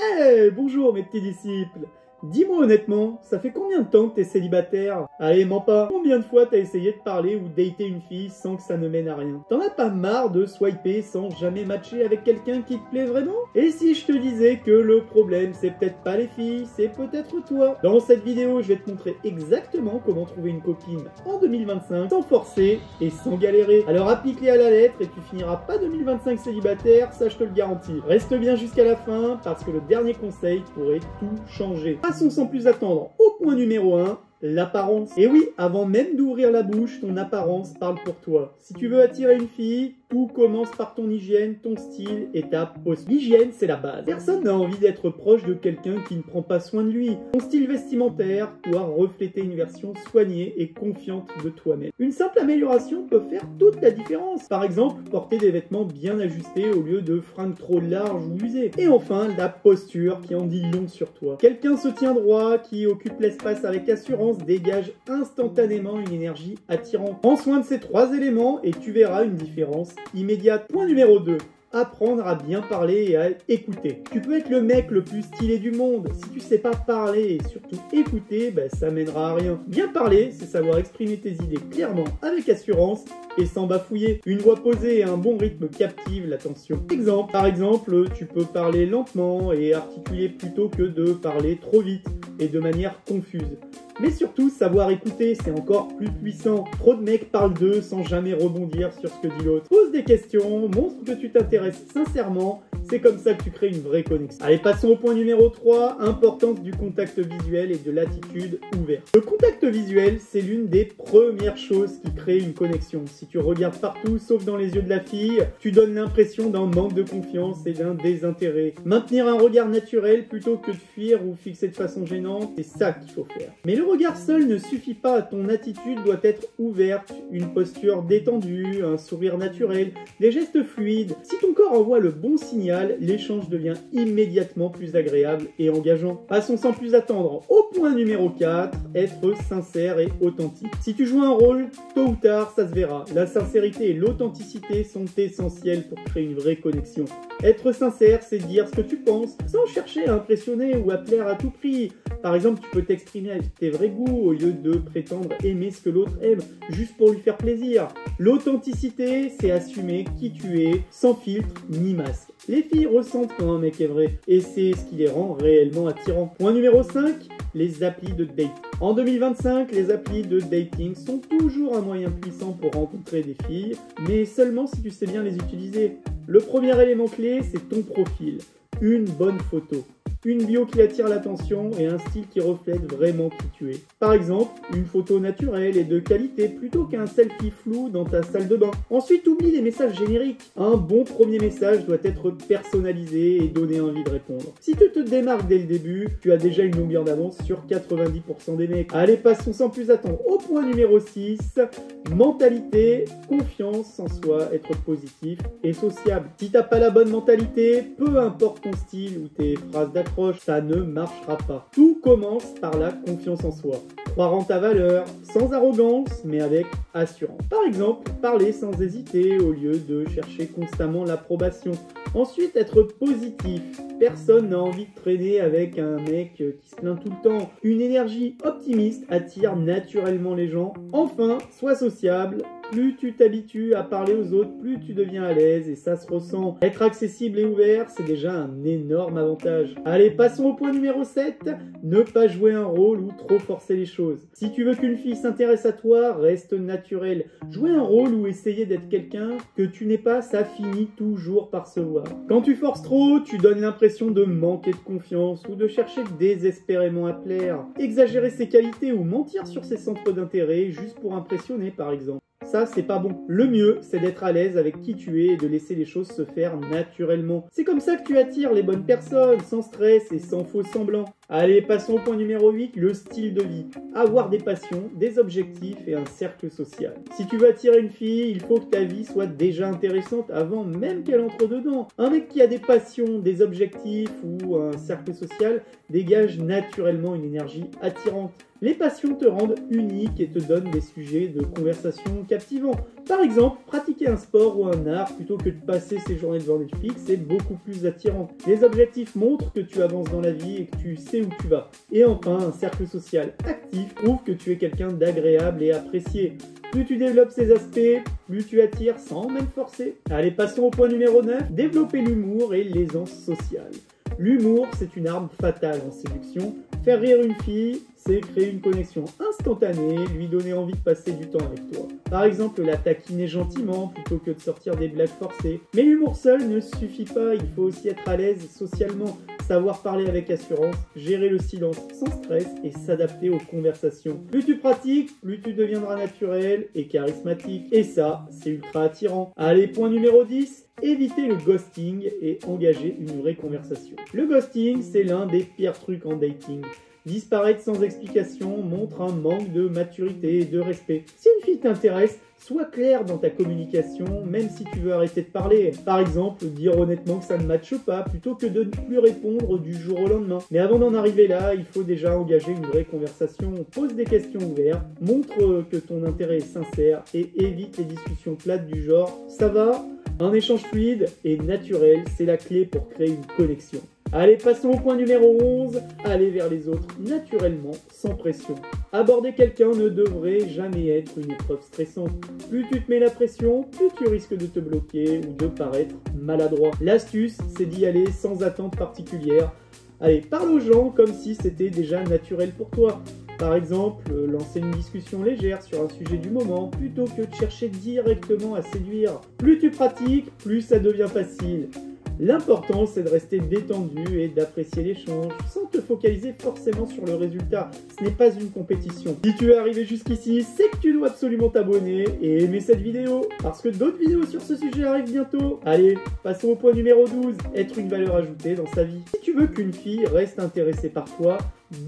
Hey, bonjour mes petits disciples. Dis-moi honnêtement, ça fait combien de temps que t'es célibataire? Allez, mens pas. Combien de fois t'as essayé de parler ou dater une fille sans que ça ne mène à rien? T'en as pas marre de swiper sans jamais matcher avec quelqu'un qui te plaît vraiment? Et si je te disais que le problème c'est peut-être pas les filles, c'est peut-être toi? Dans cette vidéo, je vais te montrer exactement comment trouver une copine en 2025 sans forcer et sans galérer. Alors applique-les à la lettre et tu finiras pas 2025 célibataire, ça je te le garantis. Reste bien jusqu'à la fin parce que le dernier conseil pourrait tout changer. Passons sans plus attendre au point numéro 1, l'apparence. Et oui, avant même d'ouvrir la bouche, ton apparence parle pour toi. Si tu veux attirer une fille, tout commence par ton hygiène, ton style et ta posture. L'hygiène, c'est la base. Personne n'a envie d'être proche de quelqu'un qui ne prend pas soin de lui. Ton style vestimentaire doit refléter une version soignée et confiante de toi-même. Une simple amélioration peut faire toute la différence. Par exemple, porter des vêtements bien ajustés au lieu de fringues trop larges ou usées. Et enfin, la posture qui en dit long sur toi. Quelqu'un se tient droit, qui occupe l'espace avec assurance, dégage instantanément une énergie attirante. Prends soin de ces trois éléments et tu verras une différence immédiate. Point numéro 2. Apprendre à bien parler et à écouter. Tu peux être le mec le plus stylé du monde. Si tu sais pas parler et surtout écouter, ça mènera à rien. Bien parler, c'est savoir exprimer tes idées clairement, avec assurance et sans bafouiller. Une voix posée et un bon rythme captivent l'attention. Par exemple, tu peux parler lentement et articuler plutôt que de parler trop vite et de manière confuse. Mais surtout, savoir écouter, c'est encore plus puissant. Trop de mecs parlent d'eux sans jamais rebondir sur ce que dit l'autre. Pose des questions, montre que tu t'intéresses sincèrement, c'est comme ça que tu crées une vraie connexion. Allez, passons au point numéro 3, importance du contact visuel et de l'attitude ouverte. Le contact visuel, c'est l'une des premières choses qui crée une connexion. Si tu regardes partout, sauf dans les yeux de la fille, tu donnes l'impression d'un manque de confiance et d'un désintérêt. Maintenir un regard naturel plutôt que de fuir ou fixer de façon gênante, c'est ça qu'il faut faire. Mais le regard seul ne suffit pas, ton attitude doit être ouverte, une posture détendue, un sourire naturel, des gestes fluides. Si ton corps envoie le bon signal, l'échange devient immédiatement plus agréable et engageant. Passons sans plus attendre au point numéro 4, être sincère et authentique. Si tu joues un rôle, tôt ou tard, ça se verra. La sincérité et l'authenticité sont essentielles pour créer une vraie connexion. Être sincère, c'est dire ce que tu penses, sans chercher à impressionner ou à plaire à tout prix. Par exemple, tu peux t'exprimer avec tes vrais goûts au lieu de prétendre aimer ce que l'autre aime, juste pour lui faire plaisir. L'authenticité, c'est assumer qui tu es, sans filtre ni masque. Les filles ressentent quand un mec est vrai, et c'est ce qui les rend réellement attirants. Point numéro 5, les applis de date. En 2025, les applis de dating sont toujours un moyen puissant pour rencontrer des filles, mais seulement si tu sais bien les utiliser. Le premier élément clé, c'est ton profil. Une bonne photo. Une bio qui attire l'attention et un style qui reflète vraiment qui tu es. Par exemple, une photo naturelle et de qualité plutôt qu'un selfie flou dans ta salle de bain. Ensuite, oublie les messages génériques. Un bon premier message doit être personnalisé et donner envie de répondre. Si tu te démarques dès le début, tu as déjà une longueur d'avance sur 90% des mecs. Allez, passons sans plus attendre au point numéro 6. Mentalité, confiance en soi, être positif et sociable. Si t'as pas la bonne mentalité, peu importe ton style ou tes phrases d'accroche, ça ne marchera pas. Tout commence par la confiance en soi. Croire en ta valeur, sans arrogance, mais avec assurance. Par exemple, parler sans hésiter au lieu de chercher constamment l'approbation. Ensuite, être positif. Personne n'a envie de traîner avec un mec qui se plaint tout le temps. Une énergie optimiste attire naturellement les gens. Enfin, sois sociable. Plus tu t'habitues à parler aux autres, plus tu deviens à l'aise et ça se ressent. Être accessible et ouvert, c'est déjà un énorme avantage. Allez, passons au point numéro 7. Ne pas jouer un rôle ou trop forcer les choses. Si tu veux qu'une fille s'intéresse à toi, reste naturel. Jouer un rôle ou essayer d'être quelqu'un que tu n'es pas, ça finit toujours par se voir. Quand tu forces trop, tu donnes l'impression de manquer de confiance ou de chercher désespérément à plaire. Exagérer ses qualités ou mentir sur ses centres d'intérêt juste pour impressionner par exemple. Ça, c'est pas bon. Le mieux, c'est d'être à l'aise avec qui tu es et de laisser les choses se faire naturellement. C'est comme ça que tu attires les bonnes personnes, sans stress et sans faux semblants. Allez, passons au point numéro 8, le style de vie. Avoir des passions, des objectifs et un cercle social. Si tu veux attirer une fille, il faut que ta vie soit déjà intéressante avant même qu'elle entre dedans. Un mec qui a des passions, des objectifs ou un cercle social dégage naturellement une énergie attirante. Les passions te rendent unique et te donnent des sujets de conversation captivants. Par exemple, pratiquer un sport ou un art plutôt que de passer ses journées devant Netflix est beaucoup plus attirant. Les objectifs montrent que tu avances dans la vie et que tu sais où tu vas. Et enfin, un cercle social actif prouve que tu es quelqu'un d'agréable et apprécié. Plus tu développes ces aspects, plus tu attires sans même forcer. Allez, passons au point numéro 9, développer l'humour et l'aisance sociale. L'humour, c'est une arme fatale en séduction. Faire rire une fille, c'est créer une connexion instantanée, lui donner envie de passer du temps avec toi. Par exemple, la taquiner gentiment plutôt que de sortir des blagues forcées. Mais l'humour seul ne suffit pas, il faut aussi être à l'aise socialement, savoir parler avec assurance, gérer le silence sans stress et s'adapter aux conversations. Plus tu pratiques, plus tu deviendras naturel et charismatique. Et ça, c'est ultra attirant. Allez, point numéro 10. Éviter le ghosting et engager une vraie conversation. Le ghosting, c'est l'un des pires trucs en dating. Disparaître sans explication montre un manque de maturité et de respect. Si une fille t'intéresse, sois clair dans ta communication, même si tu veux arrêter de parler. Par exemple, dire honnêtement que ça ne matche pas, plutôt que de ne plus répondre du jour au lendemain. Mais avant d'en arriver là, il faut déjà engager une vraie conversation. Pose des questions ouvertes, montre que ton intérêt est sincère et évite les discussions plates du genre « ça va ?» Un échange fluide et naturel, c'est la clé pour créer une connexion. Allez, passons au point numéro 11, aller vers les autres naturellement, sans pression. Aborder quelqu'un ne devrait jamais être une épreuve stressante. Plus tu te mets la pression, plus tu risques de te bloquer ou de paraître maladroit. L'astuce, c'est d'y aller sans attente particulière. Allez, parle aux gens comme si c'était déjà naturel pour toi. Par exemple, lancer une discussion légère sur un sujet du moment plutôt que de chercher directement à séduire. Plus tu pratiques, plus ça devient facile. L'important, c'est de rester détendu et d'apprécier l'échange sans te focaliser forcément sur le résultat. Ce n'est pas une compétition. Si tu es arrivé jusqu'ici, c'est que tu dois absolument t'abonner et aimer cette vidéo parce que d'autres vidéos sur ce sujet arrivent bientôt. Allez, passons au point numéro 12, être une valeur ajoutée dans sa vie. Si tu veux qu'une fille reste intéressée par toi,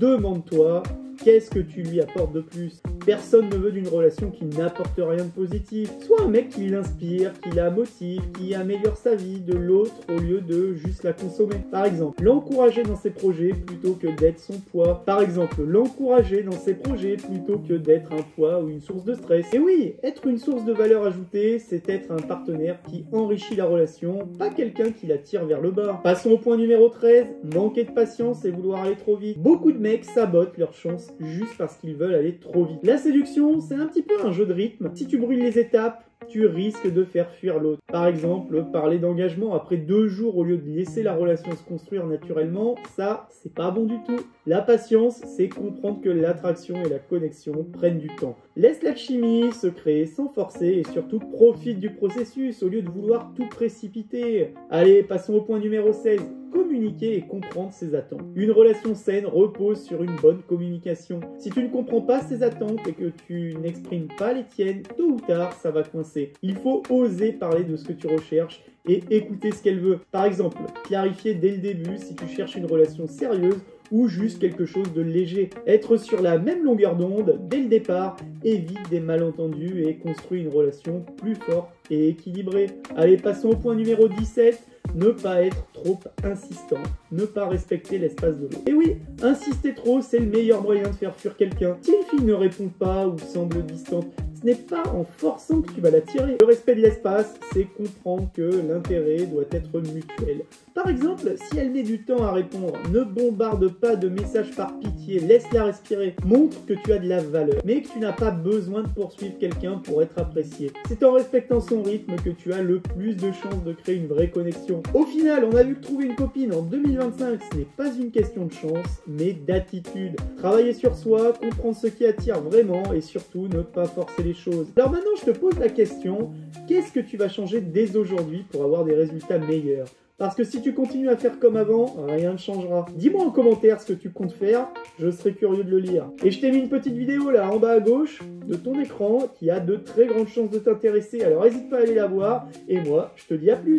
demande-toi qu'est-ce que tu lui apportes de plus. Personne ne veut d'une relation qui n'apporte rien de positif. Sois un mec qui l'inspire, qui la motive, qui améliore sa vie de l'autre au lieu de juste la consommer. Par exemple, l'encourager dans ses projets plutôt que d'être son poids. Par exemple, l'encourager dans ses projets plutôt que d'être un poids ou une source de stress. Et oui, être une source de valeur ajoutée, c'est être un partenaire qui enrichit la relation, pas quelqu'un qui la tire vers le bas. Passons au point numéro 13, manquer de patience et vouloir aller trop vite. Beaucoup de mecs sabotent leur chance juste parce qu'ils veulent aller trop vite. La séduction, c'est un petit peu un jeu de rythme. Si tu brûles les étapes, tu risques de faire fuir l'autre. Par exemple, parler d'engagement après 2 jours au lieu de laisser la relation se construire naturellement, ça, c'est pas bon du tout. La patience, c'est comprendre que l'attraction et la connexion prennent du temps. Laisse la chimie se créer sans forcer et surtout profite du processus au lieu de vouloir tout précipiter. Allez, passons au point numéro 16. Communiquer et comprendre ses attentes. Une relation saine repose sur une bonne communication. Si tu ne comprends pas ses attentes et que tu n'exprimes pas les tiennes, tôt ou tard, ça va coincer. Il faut oser parler de ce que tu recherches et écouter ce qu'elle veut. Par exemple, clarifier dès le début si tu cherches une relation sérieuse ou juste quelque chose de léger. Être sur la même longueur d'onde dès le départ évite des malentendus et construit une relation plus forte et équilibrée. Allez, passons au point numéro 17. Ne pas être trop insistant, ne pas respecter l'espace de l'autre. Et oui, insister trop, c'est le meilleur moyen de faire fuir quelqu'un. Si une fille ne répond pas ou semble distante, ce n'est pas en forçant que tu vas l'attirer. Le respect de l'espace, c'est comprendre que l'intérêt doit être mutuel. Par exemple, si elle met du temps à répondre, ne bombarde pas de messages par pitié, laisse-la respirer. Montre que tu as de la valeur, mais que tu n'as pas besoin de poursuivre quelqu'un pour être apprécié. C'est en respectant son rythme que tu as le plus de chances de créer une vraie connexion. Au final, on a vu que trouver une copine en 2025, ce n'est pas une question de chance, mais d'attitude. Travailler sur soi, comprendre ce qui attire vraiment et surtout ne pas forcer les choses. Alors maintenant, je te pose la question, qu'est-ce que tu vas changer dès aujourd'hui pour avoir des résultats meilleurs ? Parce que si tu continues à faire comme avant, rien ne changera. Dis-moi en commentaire ce que tu comptes faire, je serais curieux de le lire. Et je t'ai mis une petite vidéo là en bas à gauche de ton écran qui a de très grandes chances de t'intéresser, alors n'hésite pas à aller la voir. Et moi, je te dis à plus.